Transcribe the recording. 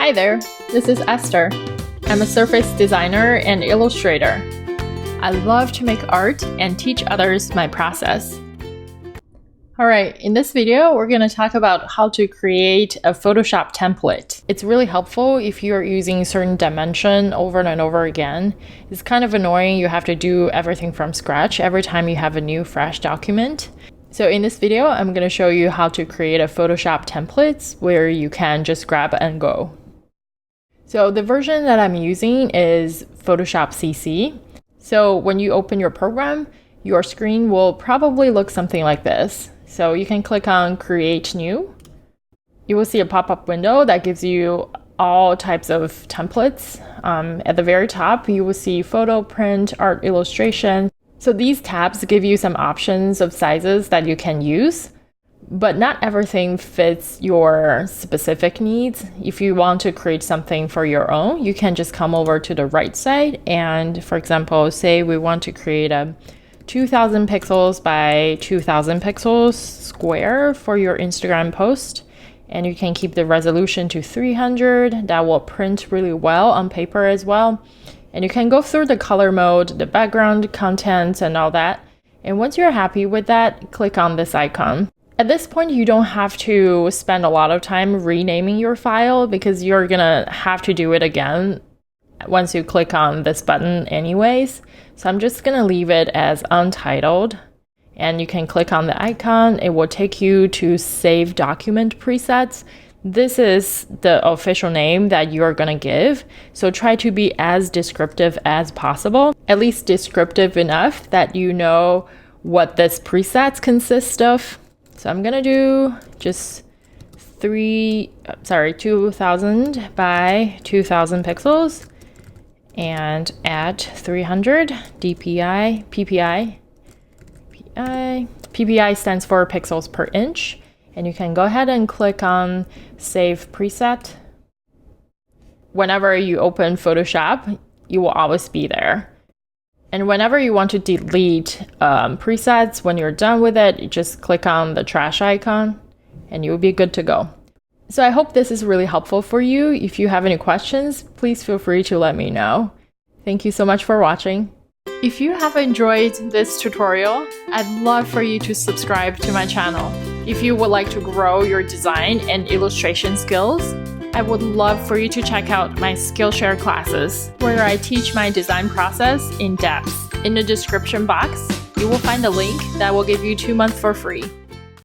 Hi there, this is Esther. I'm a surface designer and illustrator. I love to make art and teach others my process. Alright, in this video, we're going to talk about how to create a Photoshop template. It's really helpful if you're using certain dimension over and over again. It's kind of annoying you have to do everything from scratch every time you have a new fresh document. So in this video, I'm going to show you how to create a Photoshop template where you can just grab and go. So the version that I'm using is Photoshop CC. So when you open your program, your screen will probably look something like this. So you can click on Create New. You will see a pop-up window that gives you all types of templates. At the very top, you will see Photo, Print, Art, Illustration. So these tabs give you some options of sizes that you can use, but not everything fits your specific needs. If you want to create something for your own, you can just come over to the right side and, for example, say we want to create a 2000 pixels by 2000 pixels square for your Instagram post, and you can keep the resolution to 300. That will print really well on paper as well. And you can go through the color mode, the background content, and all that. And once you're happy with that, click on this icon. At this point, you don't have to spend a lot of time renaming your file because you're gonna have to do it again once you click on this button anyways. So I'm just gonna leave it as untitled, and you can click on the icon. It will take you to Save Document Presets. This is the official name that you're gonna give. So try to be as descriptive as possible, at least descriptive enough that you know what this presets consist of. So I'm gonna do just 2000 by 2000 pixels and add 300 DPI, PPI. PPI stands for pixels per inch. And you can go ahead and click on Save Preset. Whenever you open Photoshop, you will always be there. And whenever you want to delete presets, when you're done with it, you just click on the trash icon and you'll be good to go. So I hope this is really helpful for you. If you have any questions, please feel free to let me know. Thank you so much for watching. If you have enjoyed this tutorial, I'd love for you to subscribe to my channel. If you would like to grow your design and illustration skills, I would love for you to check out my Skillshare classes, where I teach my design process in depth. In the description box, you will find a link that will give you 2 months for free.